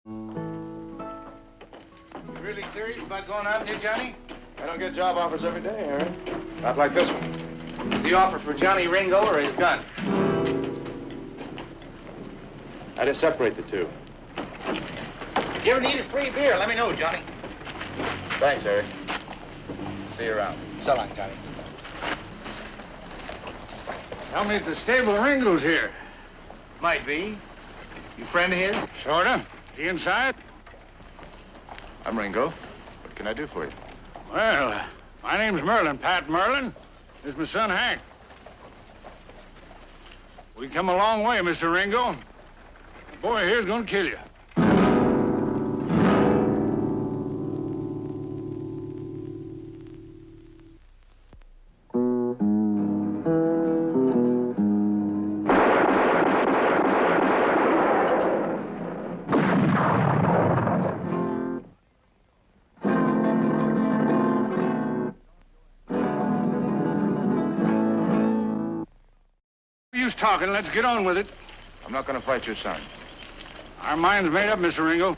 You really serious about going out there, Johnny? I don't get job offers every day, Harry. Not like this one. The offer for Johnny Ringo or his gun? I just separate the two. If you ever need a free beer, let me know, Johnny. Thanks, Harry. See you around. So long, Johnny. Tell me if the stable Ringo's here. Might be. You friend of his? Sorta. Is he inside? I'm Ringo. What can I do for you? Well, my name's Merlin, Pat Merlin. This is my son, Hank. We come a long way, Mr. Ringo. The boy here's gonna kill you. Talking, let's get on with it. I'm not going to fight your son. Our mind's made up, Mr. Ringo.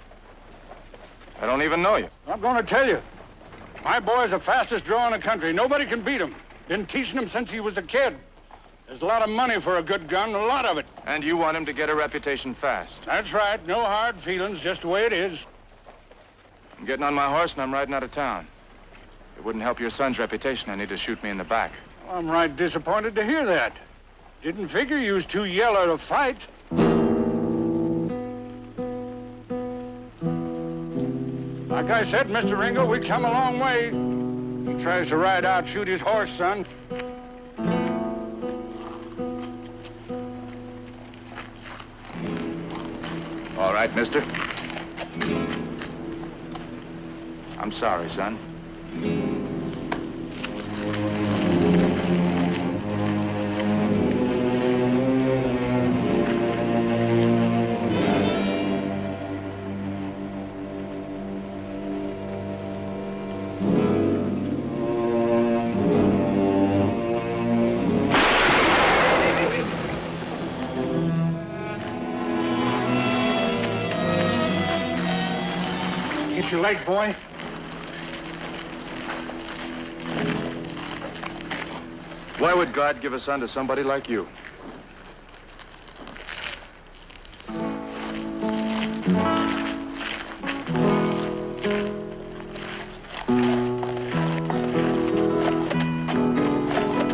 I don't even know you. I'm going to tell you. My boy's the fastest draw in the country. Nobody can beat him. Been teaching him since he was a kid. There's a lot of money for a good gun, a lot of it. And you want him to get a reputation fast. That's right. No hard feelings, just the way it is. I'm getting on my horse and I'm riding out of town. It wouldn't help your son's reputation. I need to shoot me in the back. Well, I'm right disappointed to hear that. Didn't figure you was too yellow to fight. Like I said, Mr. Ringo, we come a long way. He tries to ride out, shoot his horse, son. All right, mister. I'm sorry, son. Get your leg, boy. Why would God give a son to somebody like you?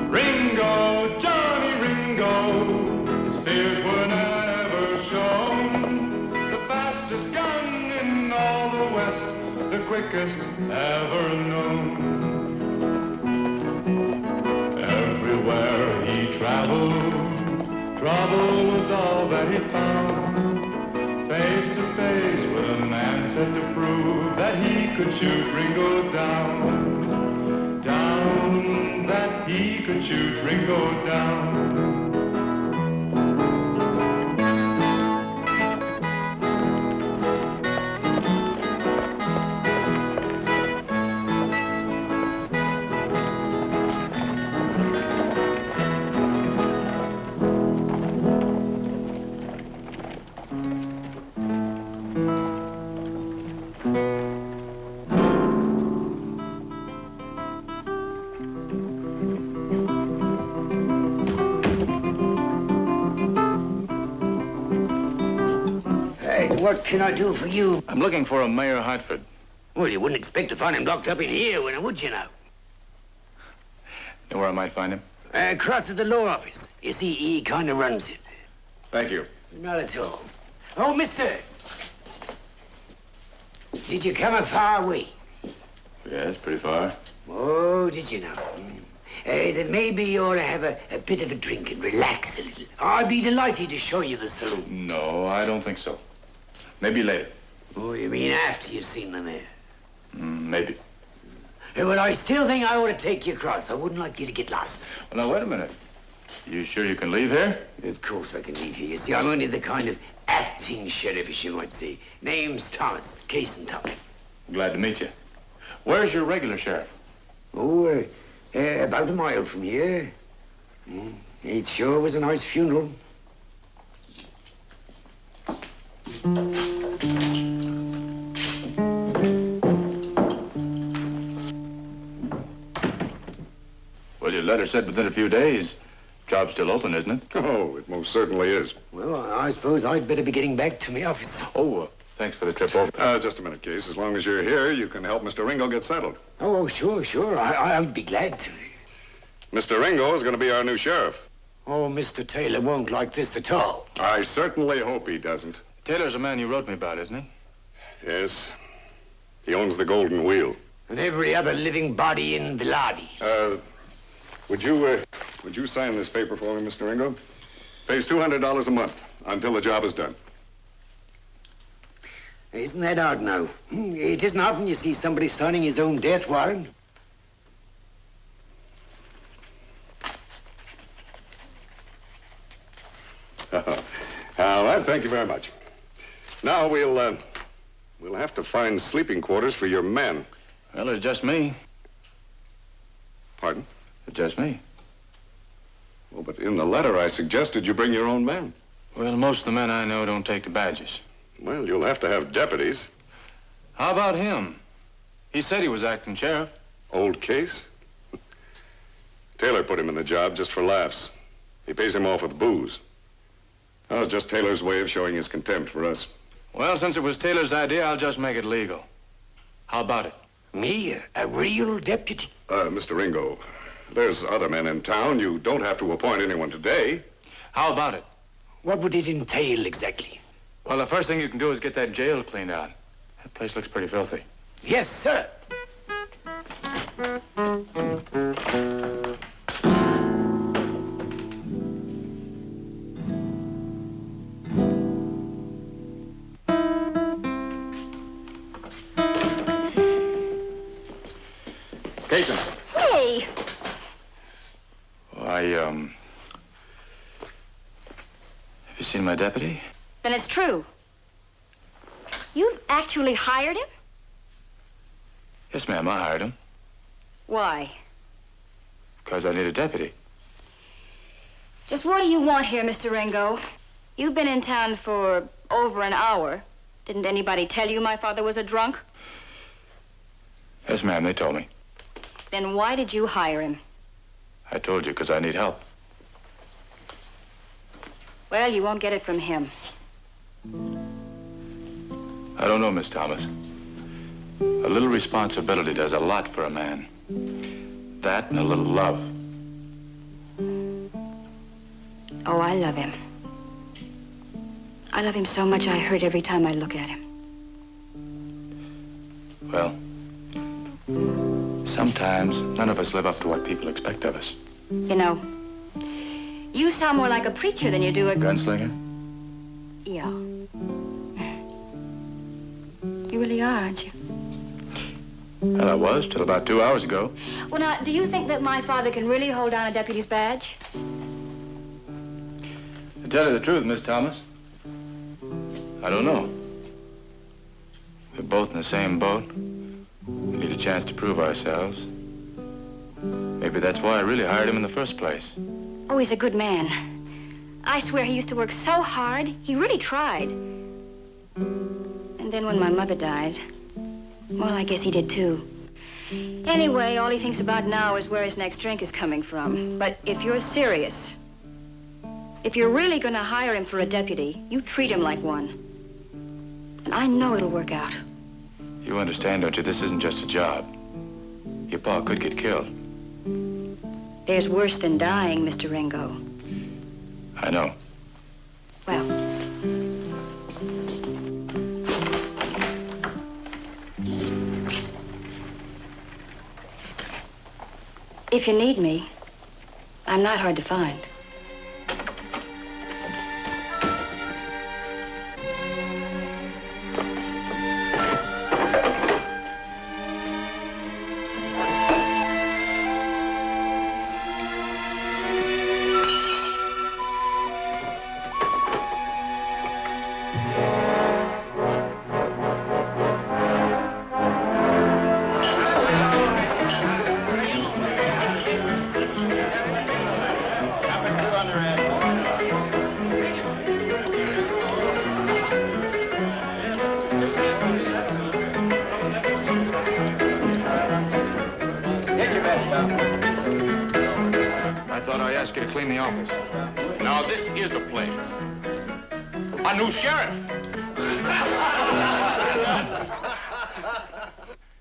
Ringo, Johnny Ringo, his fears were never shown. The fastest gun in all the West, the quickest ever known. Everywhere he traveled, trouble was all that he found. Face to face with a man said to prove that he could shoot Ringo down. Down, that he could shoot Ringo down. What can I do for you? I'm looking for a Mayor Hartford. Well, you wouldn't expect to find him locked up in here, would you now? Know where I might find him? Across at the law office. You see, he kind of runs it. Thank you. Not at all. Oh, mister! Did you come a far way? Yes, pretty far. Oh, did you now? Then maybe you ought to have a bit of a drink and relax a little. I'd be delighted to show you the saloon. No, I don't think so. Maybe later. Oh, you mean after you've seen the mayor? Maybe. Well, I still think I ought to take you across. I wouldn't like you to get lost. Well, now, wait a minute. You sure you can leave here? Of course I can leave here. You see, I'm only the kind of acting sheriff, as you might say. Name's Thomas, Casey Thomas. Glad to meet you. Where's your regular sheriff? Oh, about a mile from here. It sure was a nice funeral. letter said within a few days. Job's still open, isn't it? Oh, it most certainly is. Well, I suppose I'd better be getting back to my office. Oh, thanks for the trip over. Just a minute, Case. As long as you're here, you can help Mr. Ringo get settled. Oh, sure. I'll be glad to. Mr. Ringo is going to be our new sheriff. Oh, Mr. Taylor won't like this at all. I certainly hope he doesn't. Taylor's a man you wrote me about, isn't he? Yes. He owns the Golden Wheel. And every other living body in Villardi. Would you sign this paper for me, Mr. Ringo? Pays $200 a month until the job is done. Isn't that odd now? It isn't often you see somebody signing his own death warrant. All right, thank you very much. Now we'll have to find sleeping quarters for your men. Well, it's just me. Pardon? It's just me. Well, but in the letter I suggested you bring your own men. Well, most of the men I know don't take the badges. Well, you'll have to have deputies. How about him? He said he was acting sheriff. Old Case? Taylor put him in the job just for laughs. He pays him off with booze. Oh, just Taylor's way of showing his contempt for us. Well, since it was Taylor's idea, I'll just make it legal. How about it? Me, a real deputy? Mr. Ringo, there's other men in town. You don't have to appoint anyone today. How about it? What would it entail exactly? Well, the first thing you can do is get that jail cleaned out. That place looks pretty filthy. Yes, sir. Jason. Hey! Have you seen my deputy? Then it's true. You've actually hired him? Yes, ma'am, I hired him. Why? Because I need a deputy. Just what do you want here, Mr. Ringo? You've been in town for over an hour. Didn't anybody tell you my father was a drunk? Yes, ma'am, they told me. Then why did you hire him? I told you because I need help. Well, you won't get it from him. I don't know, Miss Thomas. A little responsibility does a lot for a man. That and a little love. Oh, I love him. I love him so much I hurt every time I look at him. Well, sometimes none of us live up to what people expect of us. You know, you sound more like a preacher than you do a... Gunslinger? Yeah. You really are, aren't you? Well, I was till about 2 hours ago. Well, now, do you think that my father can really hold down a deputy's badge? To tell you the truth, Miss Thomas, I don't know. We're both in the same boat. We need a chance to prove ourselves. Maybe that's why I really hired him in the first place. Oh, he's a good man. I swear he used to work so hard. He really tried. And then when my mother died, well, I guess he did too. Anyway, all he thinks about now is where his next drink is coming from. But if you're serious, if you're really going to hire him for a deputy, you treat him like one. And I know it'll work out. You understand, don't you? This isn't just a job. Your pa could get killed. There's worse than dying, Mr. Ringo. I know. Well, if you need me, I'm not hard to find. ask you to clean the office. Now, this is a pleasure. A new sheriff.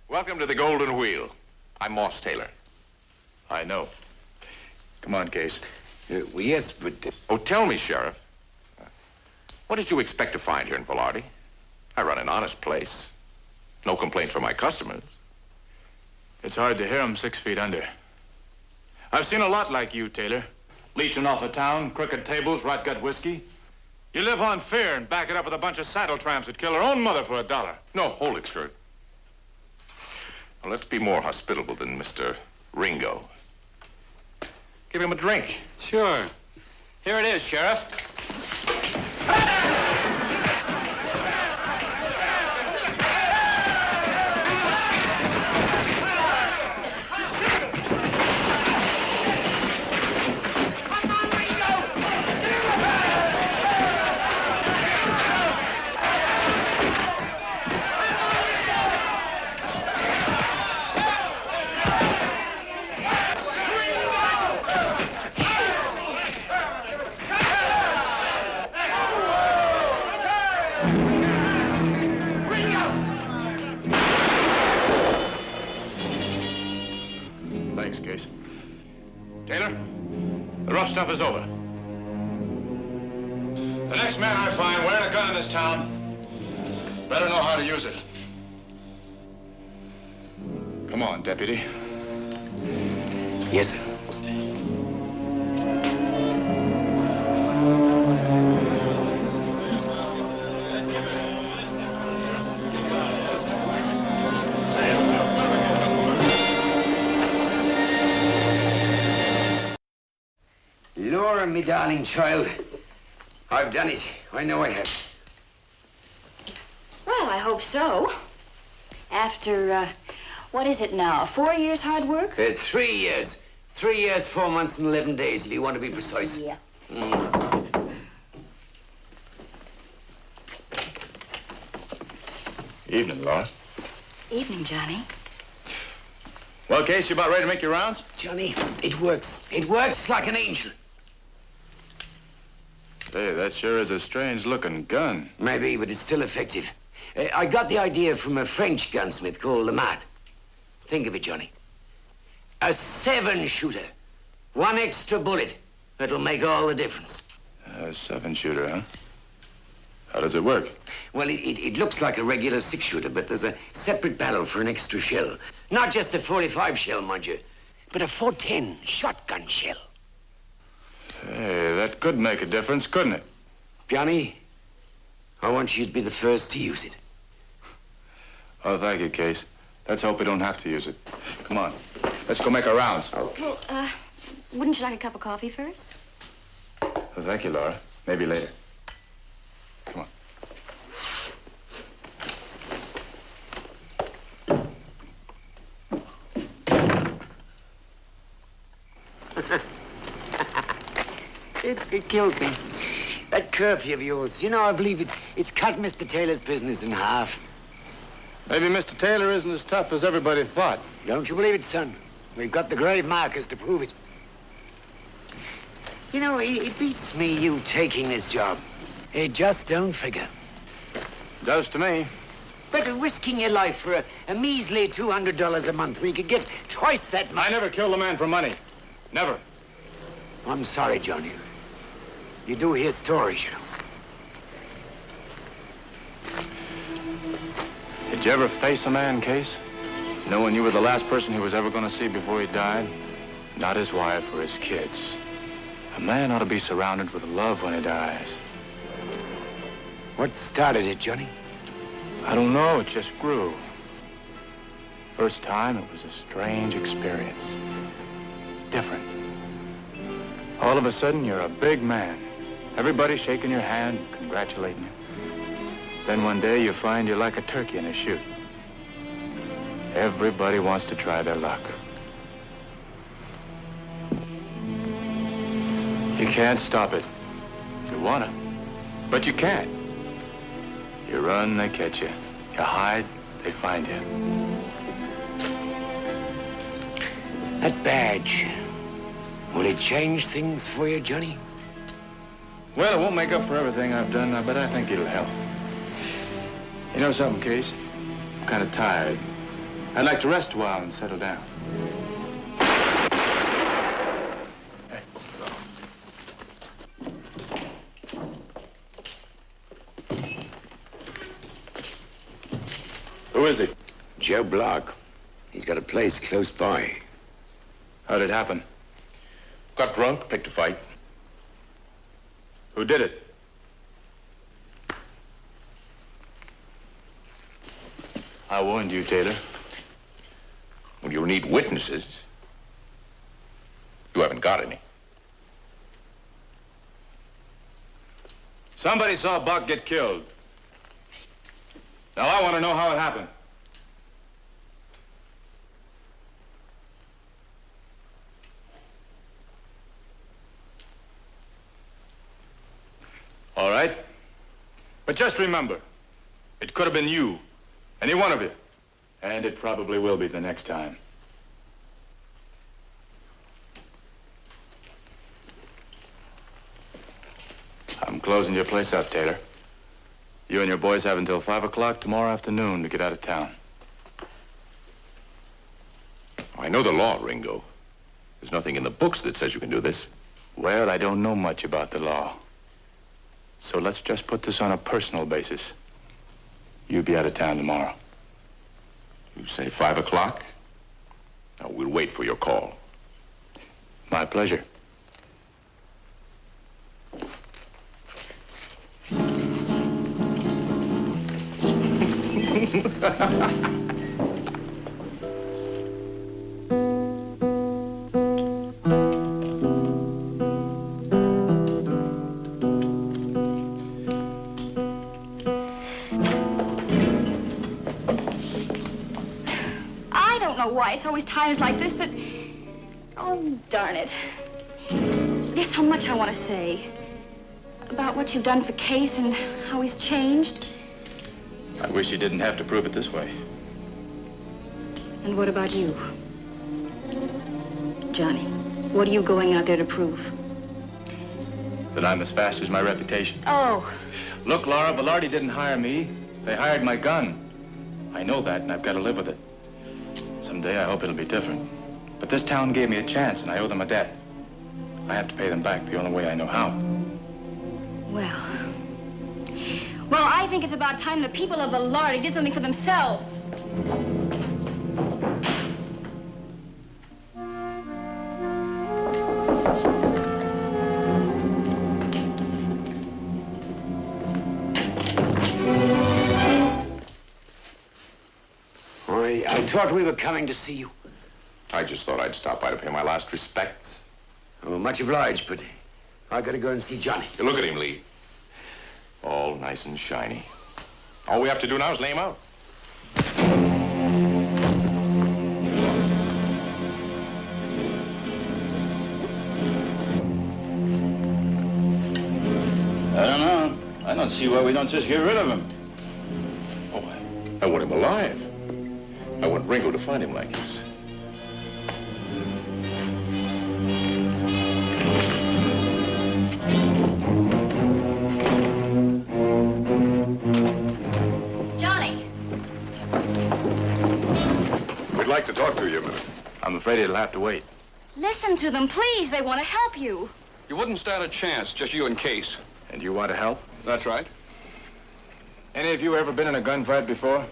Welcome to the Golden Wheel. I'm Moss Taylor. I know. Come on, Case. Well, yes, but... Oh, tell me, Sheriff. What did you expect to find here in Velarde? I run an honest place. No complaints from my customers. It's hard to hear 'em 6 feet under. I've seen a lot like you, Taylor. Leeching off the town, crooked tables, rot-gut whiskey. You live on fear and back it up with a bunch of saddle tramps that kill their own mother for $1. No, hold it, Skirt. Well, let's be more hospitable than Mr. Ringo. Give him a drink. Sure. Here it is, Sheriff. Thanks, Case. Taylor, the rough stuff is over. The next man I find wearing a gun in this town better know how to use it. Come on, Deputy. Yes, sir. Laura, me darling child, I've done it. I know I have. Well, I hope so. After, what is it now? 4 years hard work? 3 years. 3 years, 4 months, and 11 days, if you want to be precise. Yeah. Evening, Laura. Evening, Johnny. Well, Case, you about ready to make your rounds? Johnny, it works. It works like an angel. Hey, that sure is a strange-looking gun. Maybe, but it's still effective. I got the idea from a French gunsmith called Lamart. Think of it, Johnny. A 7-shooter. 1 extra bullet. That'll make all the difference. A 7-shooter, huh? How does it work? Well, it looks like a regular 6-shooter, but there's a separate barrel for an extra shell. Not just a 45 shell, mind you, but a 410 shotgun shell. Hey, that could make a difference, couldn't it? Johnny, I want you to be the first to use it. Oh, thank you, Case. Let's hope we don't have to use it. Come on. Let's go make our rounds. Well, wouldn't you like a cup of coffee first? Oh, thank you, Laura. Maybe later. Come on. It kills me. That curfew of yours, you know, I believe it's cut Mr. Taylor's business in half. Maybe Mr. Taylor isn't as tough as everybody thought. Don't you believe it, son? We've got the grave markers to prove it. You know, it beats me you taking this job. It just don't figure. Does to me. But risking your life for a measly $200 a month where you could get twice that much. I never killed a man for money. Never. I'm sorry, Johnny. You do hear stories, you know. Did you ever face a man, Case? Knowing you were the last person he was ever going to see before he died? Not his wife or his kids. A man ought to be surrounded with love when he dies. What started it, Johnny? I don't know, it just grew. First time, it was a strange experience. Different. All of a sudden, you're a big man. Everybody shaking your hand, congratulating you. Then one day, you find you're like a turkey in a chute. Everybody wants to try their luck. You can't stop it. You wanna, but you can't. You run, they catch you. You hide, they find you. That badge. Will it change things for you, Johnny? Well, it won't make up for everything I've done, but I think it'll help. You know something, Case? I'm kind of tired. I'd like to rest a while and settle down. Hey. Who is he? Joe Block. He's got a place close by. How'd it happen? Got drunk, picked a fight. Who did it? I warned you, Taylor. Well, you need witnesses. You haven't got any. Somebody saw Buck get killed. Now I want to know how it happened. All right. But just remember, it could have been you, any one of you. And it probably will be the next time. I'm closing your place up, Taylor. You and your boys have until 5 o'clock tomorrow afternoon to get out of town. I know the law, Ringo. There's nothing in the books that says you can do this. Well, I don't know much about the law. So let's just put this on a personal basis. You'll be out of town tomorrow. You say 5 o'clock? Now, we'll wait for your call. My pleasure. I don't know why it's always times like this that... Oh, darn it. There's so much I want to say. About what you've done for Case and how he's changed. I wish you didn't have to prove it this way. And what about you? Johnny, what are you going out there to prove? That I'm as fast as my reputation. Oh, Look, Laura, Velarde didn't hire me. They hired my gun. I know that, and I've got to live with it. Someday I hope it'll be different. But this town gave me a chance, and I owe them a debt. I have to pay them back the only way I know how. well, I think it's about time the people of Velarde did something for themselves. I thought we were coming to see you. I just thought I'd stop by to pay my last respects. Oh, much obliged, but I gotta go and see Johnny. You look at him, Lee. All nice and shiny. All we have to do now is lay him out. I don't know. I don't see why we don't just get rid of him. Oh, I want him alive. I want Ringo to find him like this. Johnny! We'd like to talk to you a minute. I'm afraid it'll have to wait. Listen to them, please. They want to help you. You wouldn't stand a chance, just you and Case. And you want to help? That's right. Any of you ever been in a gunfight before?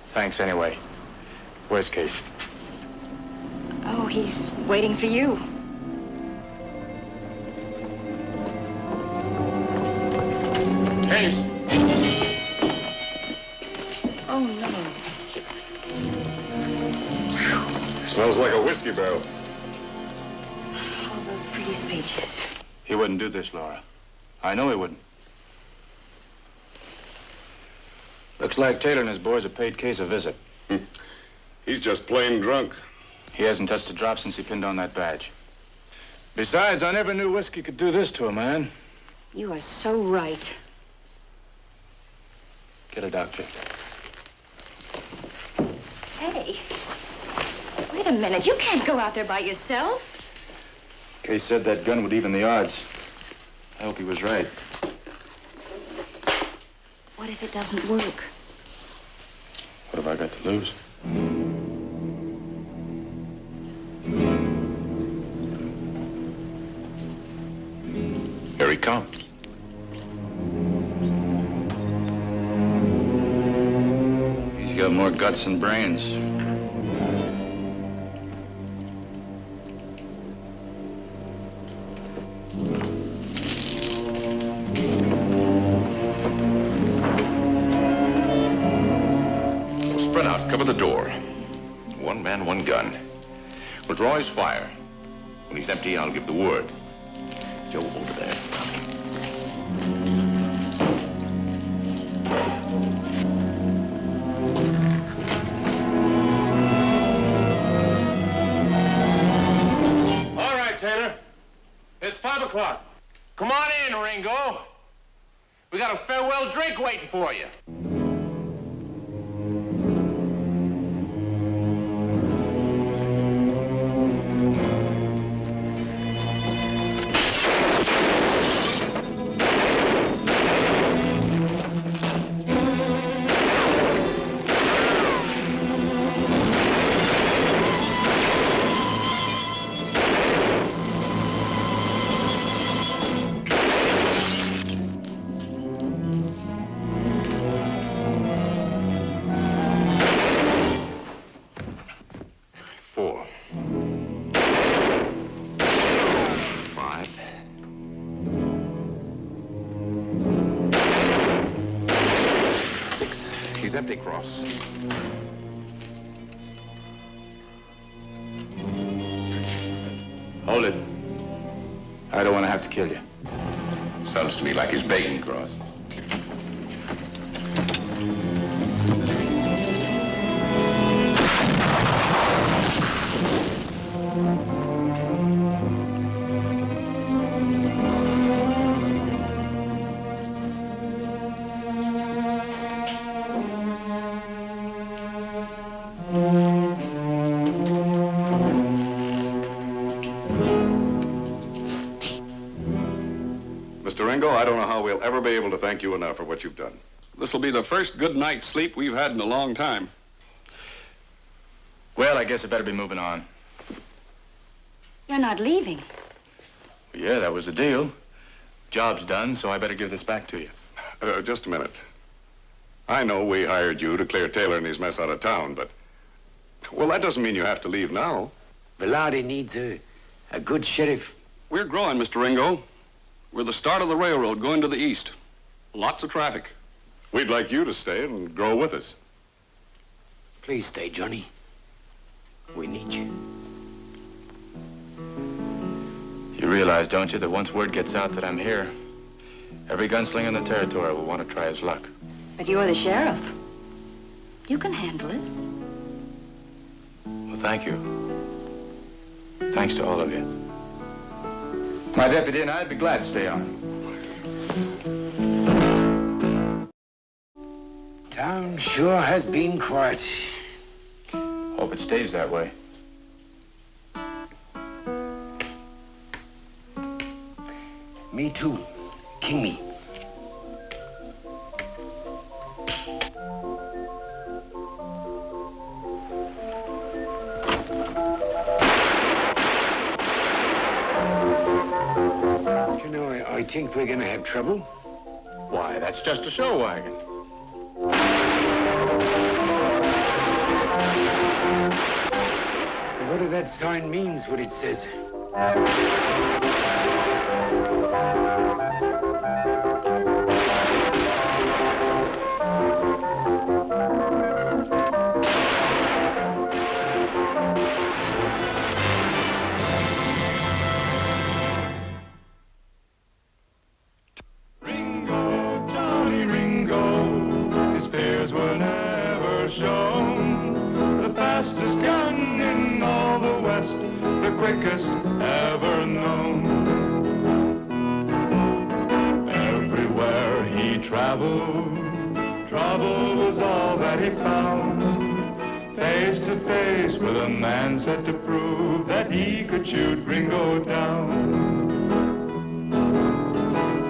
Thanks anyway. Where's Case? Oh, he's waiting for you. Case! Oh, no. Smells like a whiskey barrel. All those pretty speeches. He wouldn't do this, Laura. I know he wouldn't. Looks like Taylor and his boys have paid Case a visit. He's just plain drunk. He hasn't touched a drop since he pinned on that badge. Besides, I never knew whiskey could do this to a man. You are so right. Get a doctor. Hey. Wait a minute. You can't go out there by yourself. Case said that gun would even the odds. I hope he was right. What if it doesn't work? What have I got to lose? Here he comes. He's got more guts than brains. Sprint out, cover the door. One man, one gun. We'll draw his fire. When he's empty, I'll give the word. Joe, over there. All right, Taylor. It's 5 o'clock. Come on in, Ringo. We got a farewell drink waiting for you. He's empty, Cross. Hold it. I don't want to have to kill you. Sounds to me like he's begging, Cross. Mr. Ringo, I don't know how we'll ever be able to thank you enough for what you've done. This'll be the first good night's sleep we've had in a long time. Well, I guess I better be moving on. You're not leaving. Yeah, that was the deal. Job's done, so I better give this back to you. Just a minute. I know we hired you to clear Taylor and his mess out of town, but... Well, that doesn't mean you have to leave now. Velarde needs a good sheriff. We're growing, Mr. Ringo. We're the start of the railroad going to the east. Lots of traffic. We'd like you to stay and grow with us. Please stay, Johnny. We need you. You realize, don't you, that once word gets out that I'm here, every gunslinger in the territory will want to try his luck. But you're the sheriff. You can handle it. Well, thank you. Thanks to all of you. My deputy and I'd be glad to stay on. Town sure has been quiet. Hope it stays that way. Me too. King me. You know, I think we're gonna have trouble. Why, that's just a show wagon. What if that sign means what it says? Ringo, Johnny Ringo, his fears were never shown. The fastest gun in all the West, the quickest ever known. Everywhere he traveled, trouble was all that he found. face to face with a man set to prove that he could shoot Ringo down.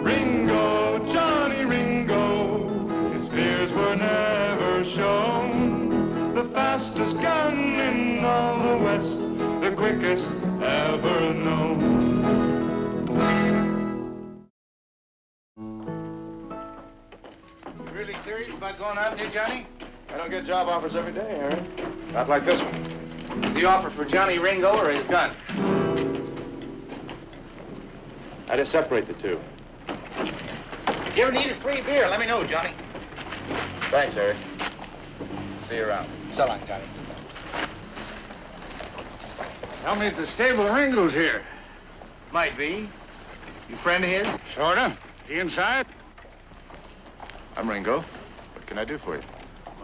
Ringo, Johnny Ringo, his fears were never shown. The fastest gun in all the West, the quickest ever known. You really serious about going out there, Johnny? I don't get job offers every day, Harry. Not like this one. The offer for Johnny Ringo or his gun? I just separate the two. If you ever need a free beer, let me know, Johnny. Thanks, Harry. See you around. So long, Johnny. Tell me at the stable Ringo's here. Might be. You friend of his? Sorta. Is he inside? I'm Ringo. What can I do for you?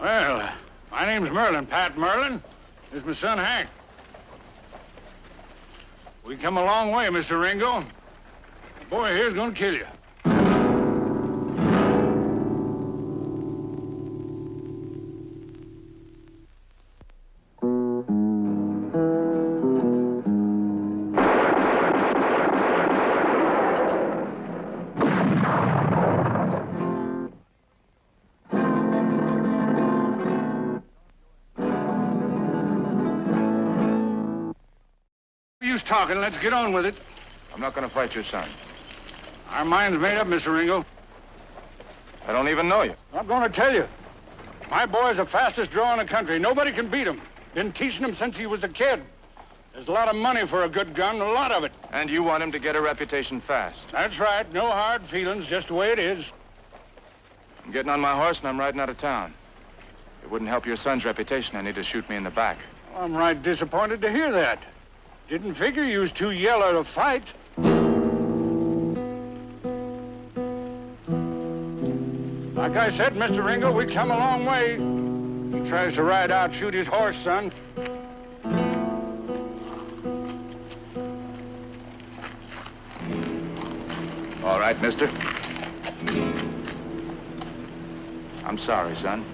Well, my name's Merlin, Pat Merlin. This is my son, Hank. We come a long way, Mr. Ringo. The boy here's gonna kill you. Use talking. Let's get on with it. I'm not going to fight your son. Our mind's made up, Mr. Ringo. I don't even know you. I'm going to tell you. My boy's the fastest draw in the country. Nobody can beat him. Been teaching him since he was a kid. There's a lot of money for a good gun, a lot of it. And you want him to get a reputation fast. That's right. No hard feelings, just the way it is. I'm getting on my horse and I'm riding out of town. It wouldn't help your son's reputation any to shoot me in the back. Well, I'm right disappointed to hear that. Didn't figure you was too yellow to fight. Like I said, Mr. Ringo, we come a long way. He tries to ride out, shoot his horse, son. All right, mister. I'm sorry, son.